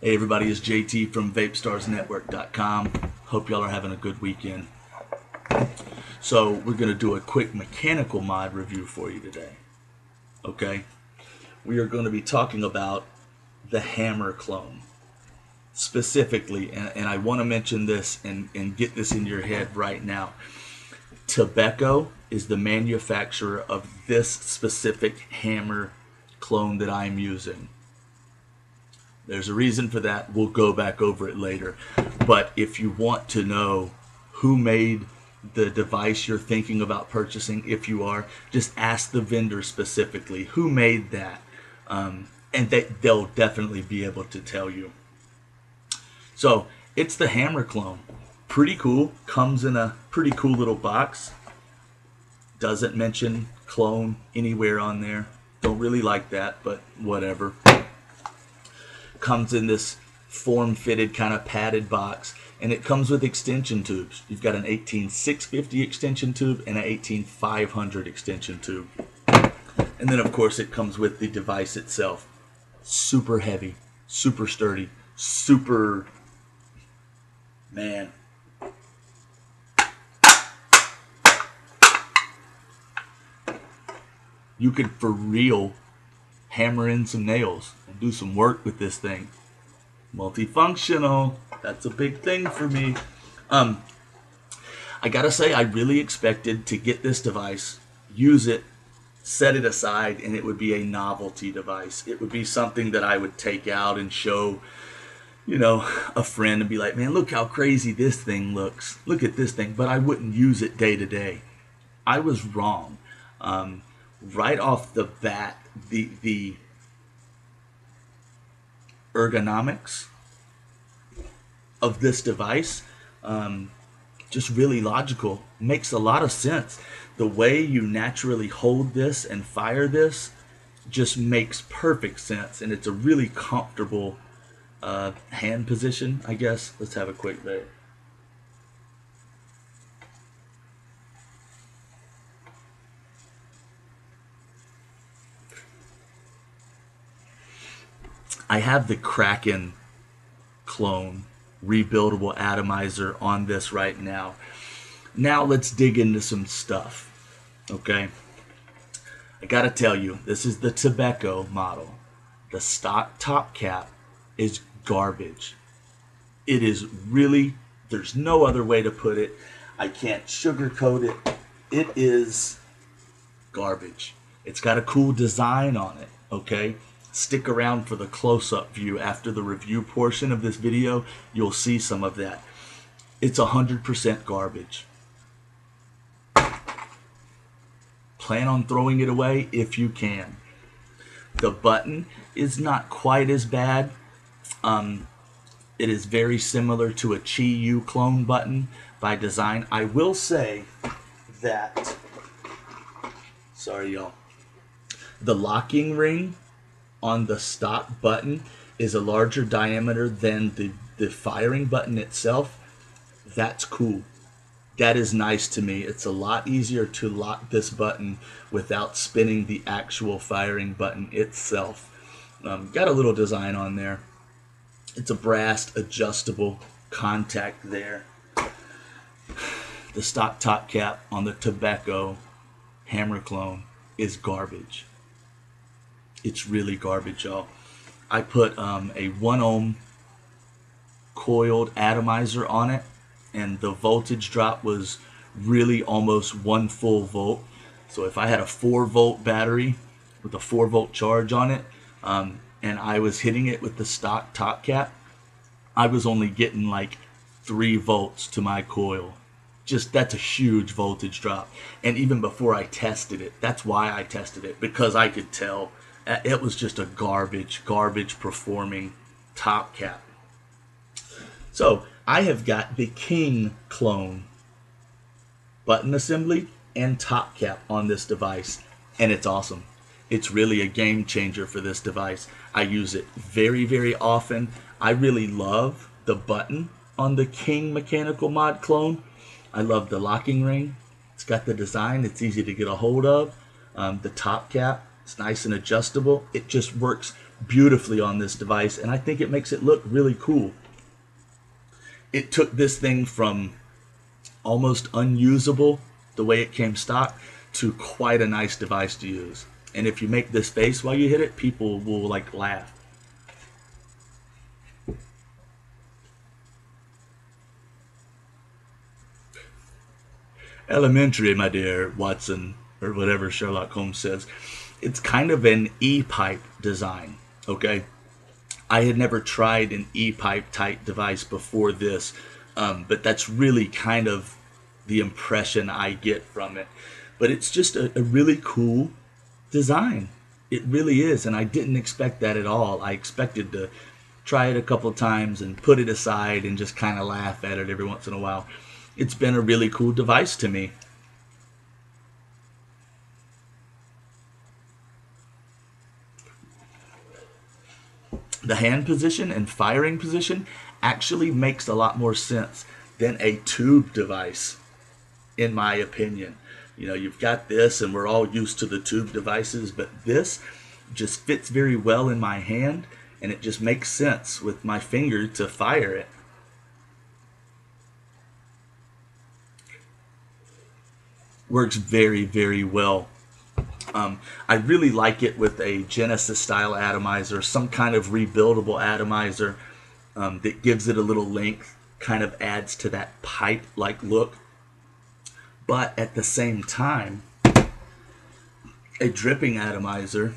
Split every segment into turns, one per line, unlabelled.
Hey everybody, it's JT from Vapestarsnetwork.com. Hope y'all are having a good weekend. So we're going to do a quick mechanical mod review for you today. Okay? We are going to be talking about the hammer clone. Specifically, and I want to mention this and get this in your head right now. Tobacco is the manufacturer of this specific hammer clone that I'm using. There's a reason for that. We'll go back over it later. But if you want to know who made the device you're thinking about purchasing, if you are, just ask the vendor specifically who made that. And they'll definitely be able to tell you. So it's the hammer clone. Pretty cool. Comes in a pretty cool little box. Doesn't mention clone anywhere on there. Don't really like that, but whatever. Comes in this form-fitted kind of padded box, and it comes with extension tubes. You've got an 18650 extension tube and an 18500 extension tube. And then of course it comes with the device itself. Super heavy, super sturdy, super, man. You could for real hammer in some nails and do some work with this thing. Multifunctional, that's a big thing for me. I gotta say, I really expected to get this device, use it, set it aside, and it would be a novelty device. It would be something that I would take out and show, you know, a friend and be like, man, look how crazy this thing looks. Look at this thing. But I wouldn't use it day to day. I was wrong. Right off the bat, the ergonomics of this device, just really logical. Makes a lot of sense. The way you naturally hold this and fire this just makes perfect sense, and it's a really comfortable hand position, I guess. Let's have a quick vape. I have the Kraken clone rebuildable atomizer on this right now. Now let's dig into some stuff. Okay, I gotta tell you, this is the Tobacco model. The stock top cap is garbage. It is really, there's no other way to put it. I can't sugarcoat it. It is garbage. It's got a cool design on it, okay? Stick around for the close-up view. After the review portion of this video, you'll see some of that. It's 100% garbage. Plan on throwing it away if you can. The button is not quite as bad. It is very similar to a Qi clone button by design. I will say that, sorry y'all, the locking ring on the stock button is a larger diameter than the firing button itself. That's cool. That is nice to me. It's a lot easier to lock this button without spinning the actual firing button itself. Got a little design on there. It's a brass adjustable contact there. The stock top cap on the Tobacco hammer clone is garbage. It's really garbage, y'all. I put a 1 ohm coiled atomizer on it, and the voltage drop was really almost 1 full volt. So if I had a 4 volt battery with a 4 volt charge on it, and I was hitting it with the stock top cap, I was only getting like 3 volts to my coil. Just, that's a huge voltage drop. And even before I tested it, that's why I tested it, because I could tell it was just a garbage performing top cap. So I have got the King clone button assembly and top cap on this device, and it's awesome. It's really a game changer for this device. I use it very, very often. I really love the button on the King mechanical mod clone. I love the locking ring. It's got the design. It's easy to get a hold of. The top cap, it's nice and adjustable. It just works beautifully on this device, and I think it makes it look really cool. It took this thing from almost unusable, the way it came stock, to quite a nice device to use. And if you make this face while you hit it, people will like laugh. Elementary, my dear Watson, or whatever Sherlock Holmes says. It's kind of an E-pipe design, okay? I had never tried an E-pipe type device before this, but that's really kind of the impression I get from it. But it's just a really cool design. It really is, and I didn't expect that at all. I expected to try it a couple times and put it aside and just kind of laugh at it every once in a while. It's been a really cool device to me. The hand position and firing position actually makes a lot more sense than a tube device, in my opinion. You know, you've got this, and we're all used to the tube devices, but this just fits very well in my hand, and it just makes sense with my finger to fire it. Works very, very well. I really like it with a Genesis style atomizer, some kind of rebuildable atomizer that gives it a little length, kind of adds to that pipe-like look. But at the same time, a dripping atomizer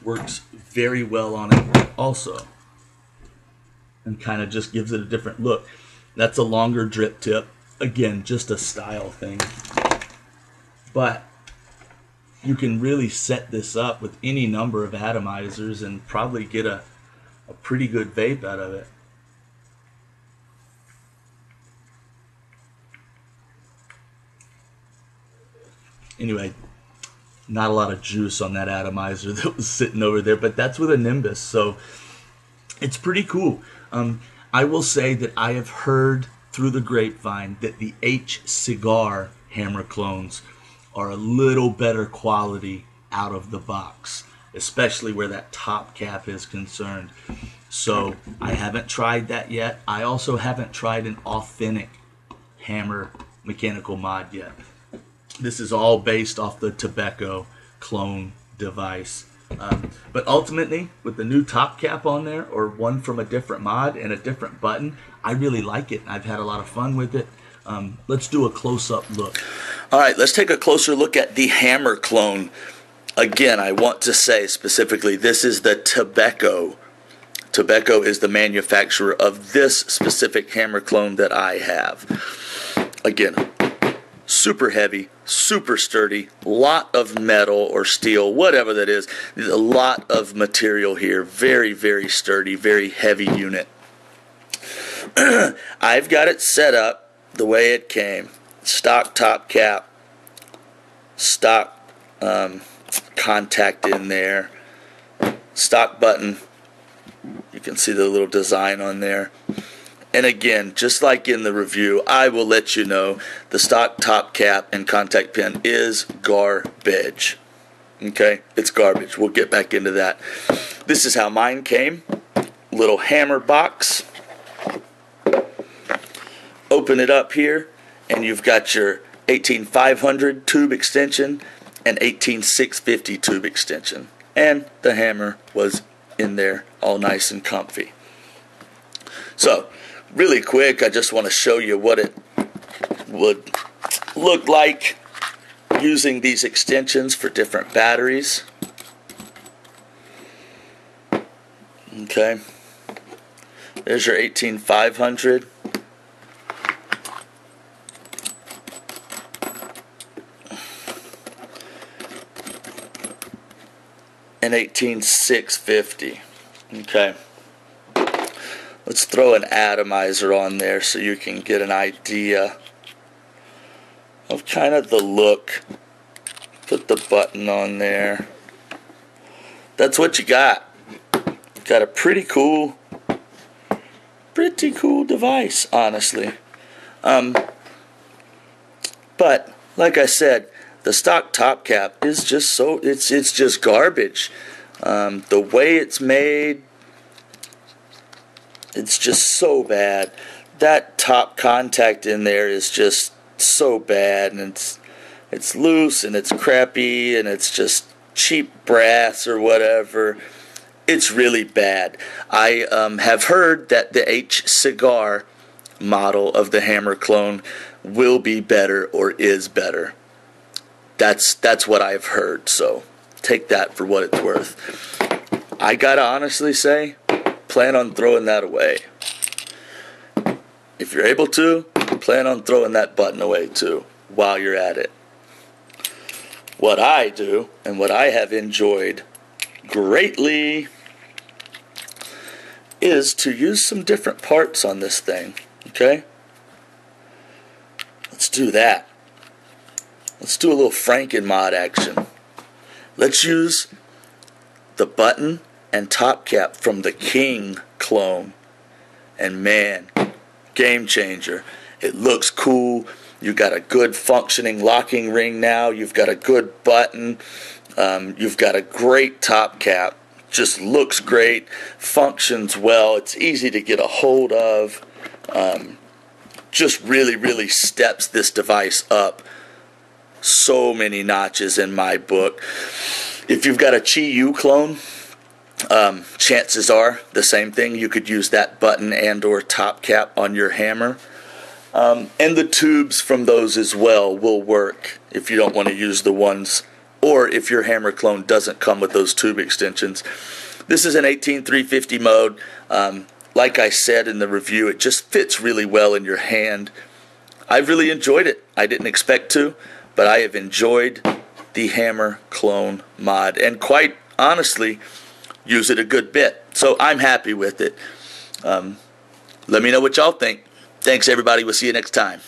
works very well on it also, and kind of just gives it a different look. That's a longer drip tip. Again, just a style thing. But you can really set this up with any number of atomizers and probably get a pretty good vape out of it. Anyway, not a lot of juice on that atomizer that was sitting over there, but that's with a Nimbus, so it's pretty cool. I will say that I have heard through the grapevine that the H Cigar hammer clones are a little better quality out of the box, especially where that top cap is concerned. So I haven't tried that yet. I also haven't tried an authentic hammer mechanical mod yet. This is all based off the Tobacco clone device. But ultimately, with the new top cap on there, or one from a different mod and a different button, I really like it. I've had a lot of fun with it. Let's do a close-up look. All right, let's take a closer look at the hammer clone. Again, I want to say specifically, this is the Tobacco. Tobacco is the manufacturer of this specific hammer clone that I have. Again, super heavy, super sturdy, lot of metal or steel, whatever that is. There's a lot of material here. Very, very sturdy, very heavy unit. I've got it set up the way it came. Stock top cap, stock contact in there, stock button. You can see the little design on there. And again, just like in the review, I will let you know the stock top cap and contact pin is garbage. Okay, it's garbage. We'll get back into that. This is how mine came. Little hammer box. Open it up here, and you've got your 18500 tube extension and 18650 tube extension. And the hammer was in there all nice and comfy. So, really quick, I just want to show you what it would look like using these extensions for different batteries. Okay, there's your 18500. And 18650. Okay. Let's throw an atomizer on there so you can get an idea of kind of the look. Put the button on there. That's what you got. Got a pretty cool device, honestly. But like I said, the stock top cap is just so it's just garbage. The way it's made, it's just so bad. That top contact in there is just so bad, and it's loose and it's crappy and it's just cheap brass or whatever. It's really bad. I have heard that the H cigar model of the hammer clone will be better or is better. That's what I've heard, so take that for what it's worth. I gotta honestly say, plan on throwing that away. If you're able to, plan on throwing that button away too while you're at it. What I do, and what I have enjoyed greatly, is to use some different parts on this thing. Okay? Let's do that. Let's do a little Franken-mod action. Let's use the button and top cap from the King clone. And man, game changer. It looks cool. You've got a good functioning locking ring now. You've got a good button. You've got a great top cap. Just looks great. Functions well. It's easy to get a hold of. Just really, really steps this device up so many notches in my book. If you've got a Chi-Yu clone, chances are the same thing. You could use that button and or top cap on your hammer. And the tubes from those as well will work if you don't want to use the ones, or if your hammer clone doesn't come with those tube extensions. This is an 18350 mode. Like I said in the review, it just fits really well in your hand. I've really enjoyed it. I didn't expect to, but I have enjoyed the hammer clone mod, and quite honestly, use it a good bit. So I'm happy with it. Let me know what y'all think. Thanks, everybody. We'll see you next time.